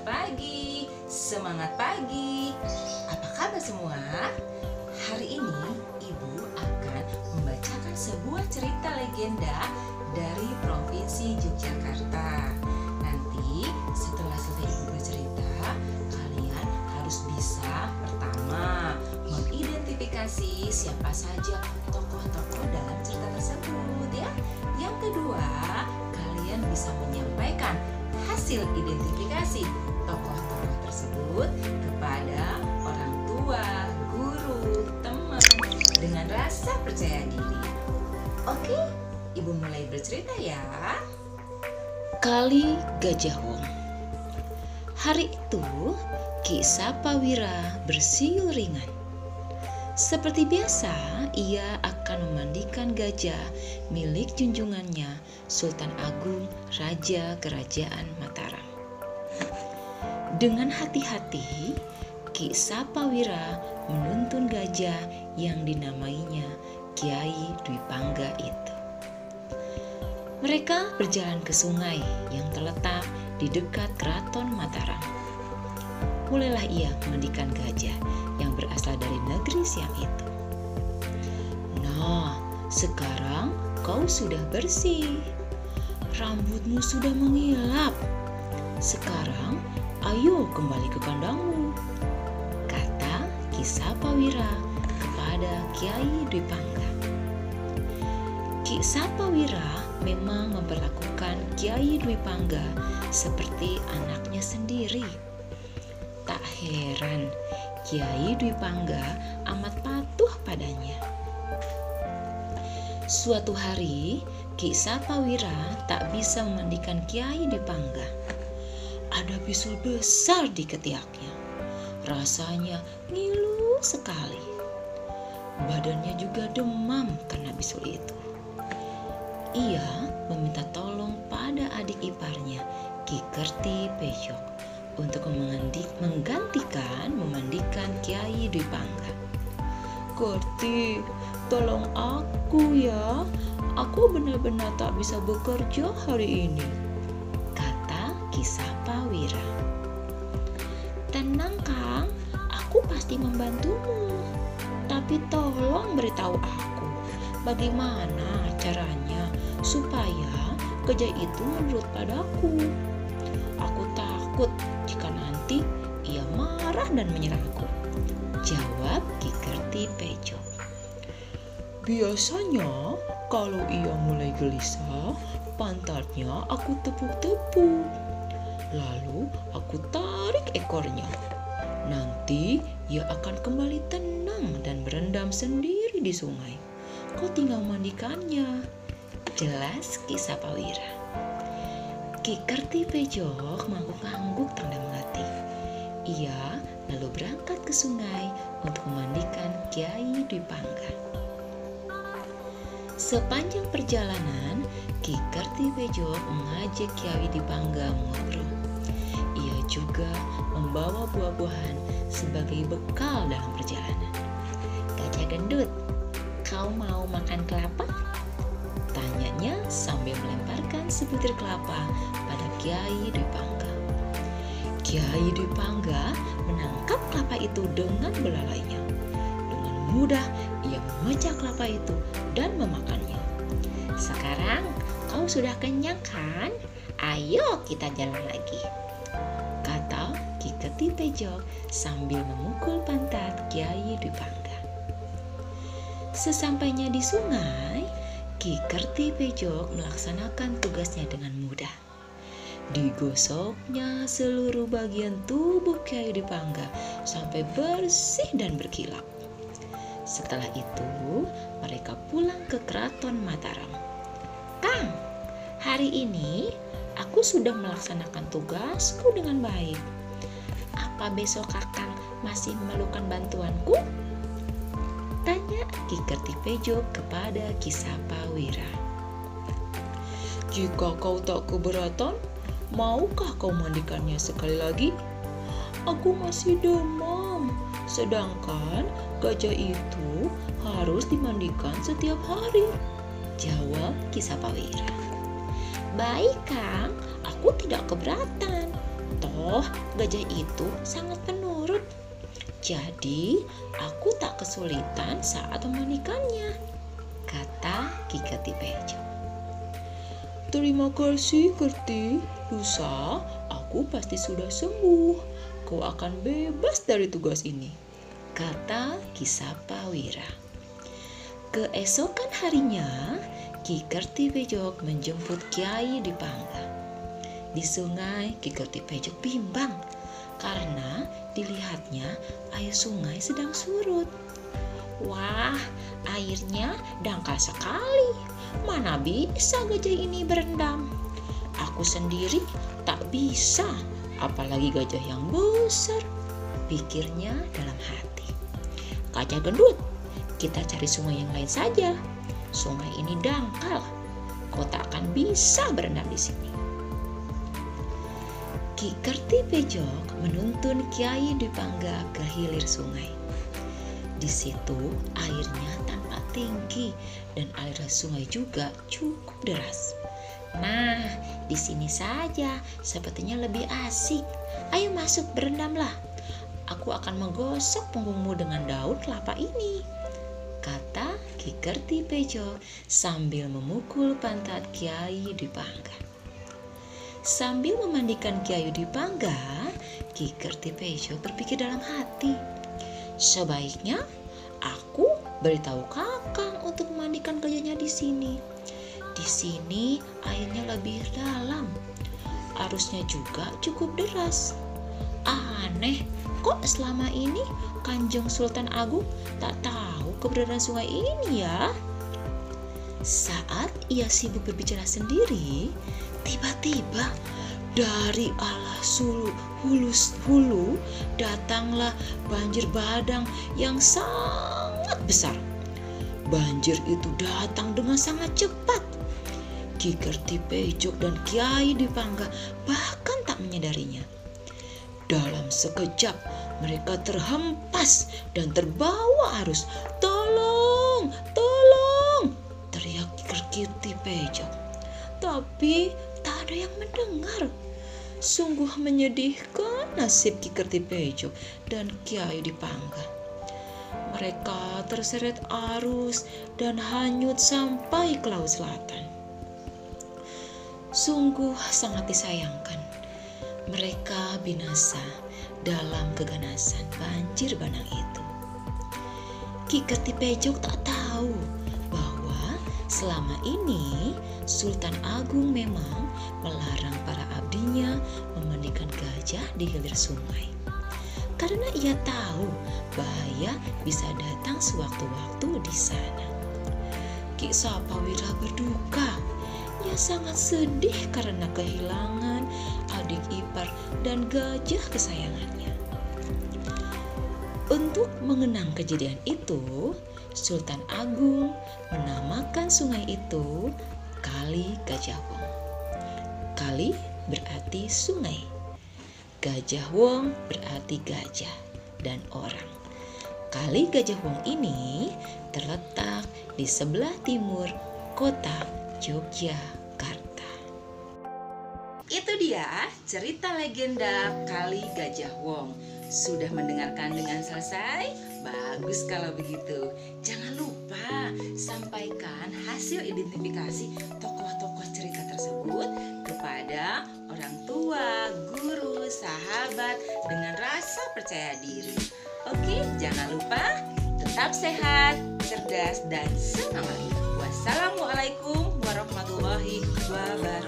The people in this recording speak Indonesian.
Selamat pagi, semangat pagi. Apa kabar semua? Hari ini Ibu akan membacakan sebuah cerita legenda dari Provinsi Yogyakarta. Nanti setelah selesai Ibu bercerita, kalian harus bisa pertama mengidentifikasi siapa saja tokoh-tokoh dalam cerita tersebut ya. Yang kedua, kalian bisa menyampaikan hasil identifikasi tokoh-tokoh tersebut kepada orang tua, guru, teman dengan rasa percaya diri. Oke, Ibu mulai bercerita ya. Kali Gajah Wong. Hari itu Ki Sapawira bersiul ringan. Seperti biasa, ia akan memandikan gajah milik junjungannya, Sultan Agung Raja Kerajaan Mataram. Dengan hati-hati, Ki Sapawira menuntun gajah yang dinamainya Kiai Dwi Pangga itu. Mereka berjalan ke sungai yang terletak di dekat Keraton Mataram. Mulailah ia memandikan gajah yang berasal dari negeri siang itu. Nah, sekarang kau sudah bersih. Rambutmu sudah mengilap. Sekarang, ayo kembali ke kandangmu, kata Ki Sapawira kepada Kiai Dwi Pangga. Ki Sapawira memang memperlakukan Kiai Dwi Pangga seperti anaknya sendiri. Tak heran Kiai Dwi Pangga amat patuh padanya. Suatu hari, Ki Sapawira tak bisa memandikan Kiai Dwi Pangga. Ada bisul besar di ketiaknya. Rasanya ngilu sekali. Badannya juga demam karena bisul itu. Ia meminta tolong pada adik iparnya, Ki Kerti Pejok, untuk menggantikan memandikan Kiai Dwi Pangga. Kerti, tolong aku ya. Aku benar-benar tak bisa bekerja hari ini, kata Ki Sapawira. Tenang Kang, aku pasti membantumu. Tapi tolong beritahu aku, bagaimana caranya supaya gajah itu menurut padaku. Aku takut jika nanti ia marah dan menyerangku, jawab Ki Kerti Pejok. Biasanya kalau ia mulai gelisah, pantatnya aku tepuk-tepuk. Lalu aku tarik ekornya. Nanti ia akan kembali tenang dan berendam sendiri di sungai. Kau tinggal mandikannya, jelas Ki Sapawira. Ki Kerti Pejok mengangguk-angguk tanda mengerti. Ia lalu berangkat ke sungai untuk memandikan Kiai Dwi Pangga. Sepanjang perjalanan, Ki Kerti Pejok mengajak Kiai Dwi Pangga mengobrol. Ia juga membawa buah-buahan sebagai bekal dalam perjalanan. Gajah gendut, kau mau makan kelapa? Tanyanya sambil melemparkan sebutir kelapa pada Kiai Dwi Pangga. Kiai Dwi Pangga menangkap kelapa itu dengan belalainya. Dengan mudah ia memecah kelapa itu dan memakannya. Sekarang kau sudah kenyang kan? Ayo kita jalan lagi, kata Ki Kerti Pejok sambil memukul pantat Kiai Dwi Pangga. Sesampainya di sungai, Ki Kerti Pejok melaksanakan tugasnya dengan mudah. Digosoknya seluruh bagian tubuh Kiai Dwi Pangga sampai bersih dan berkilap. Setelah itu, mereka pulang ke Keraton Mataram. Kang, hari ini aku sudah melaksanakan tugasku dengan baik. Apa besok Kakang masih memerlukan bantuanku? Tanya Ki Kerti Pejok kepada Ki Sapawira. Jika kau tak keberatan, maukah kau mandikannya sekali lagi? Aku masih demam, sedangkan gajah itu harus dimandikan setiap hari, jawab Ki Sapawira. Baik Kang, aku tidak keberatan, Toh gajah itu sangat penurut. Jadi aku tak kesulitan saat memandikannya, kata Ki Kertipejo. Terima kasih Kerti, lusa aku pasti sudah sembuh. Kau akan bebas dari tugas ini, kata Ki Sapawira. Keesokan harinya, Ki Kertipejo menjemput Kyai Dipangga. Di sungai, Ki Kertipejo bimbang karena dilihatnya air sungai sedang surut. Wah, airnya dangkal sekali. Mana bisa gajah ini berendam? Aku sendiri tak bisa, apalagi gajah yang besar, pikirnya dalam hati. Gajah gendut, kita cari sungai yang lain saja. Sungai ini dangkal, kau tak akan bisa berendam di sini. Ki Kertipejo menuntun Kyai Dipangga ke hilir sungai. Di situ airnya tampak tinggi dan aliran sungai juga cukup deras. Nah, di sini saja sepertinya lebih asik. Ayo masuk berendamlah. Aku akan menggosok punggungmu dengan daun kelapa ini, kata Ki Kertipejo sambil memukul pantat Kyai Dipangga. Sambil memandikan Kyai Dipangga, Ki Kertipejo berpikir dalam hati, sebaiknya aku beritahu Kakang untuk memandikan gajahnya di sini. Di sini airnya lebih dalam, arusnya juga cukup deras. Aneh, kok selama ini Kanjeng Sultan Agung tak tahu keberadaan sungai ini ya? Saat ia sibuk berbicara sendiri, tiba-tiba dari alas hulu datanglah banjir bandang yang sangat besar. Banjir itu datang dengan sangat cepat. Ki Kertipejo dan Kyai Dipangga bahkan tak menyadarinya. Dalam sekejap mereka terhempas dan terbawa arus. Tolong, tolong, teriak Ki Kertipejo. Tapi tak ada yang mendengar. Sungguh menyedihkan nasib Ki Kertipejo dan Kyai Dipangga. Mereka terseret arus dan hanyut sampai ke laut selatan. Sungguh sangat disayangkan. Mereka binasa dalam keganasan banjir bandang itu. Ki Kertipejo tak tahu bahwa selama ini Sultan Agung memang melarang para abdinya memandikan gajah di hilir sungai. Karena ia tahu bahaya bisa datang sewaktu-waktu di sana. Ki Sapawira berduka. Ia sangat sedih karena kehilangan adik ipar dan gajah kesayangannya. Untuk mengenang kejadian itu, Sultan Agung menamakan sungai itu Kali Gajah Wong. Kali berarti sungai, Gajah Wong berarti gajah dan orang. Kali Gajah Wong ini terletak di sebelah timur kota Yogyakarta. Itu dia cerita legenda Kali Gajah Wong. Sudah mendengarkan dengan selesai? Bagus kalau begitu. Jangan lupa sampaikan hasil identifikasi tokoh-tokoh cerita tersebut kepada orang tua, guru, sahabat dengan rasa percaya diri. Oke, jangan lupa tetap sehat, cerdas, dan semangat. Wassalamualaikum warahmatullahi wabarakatuh.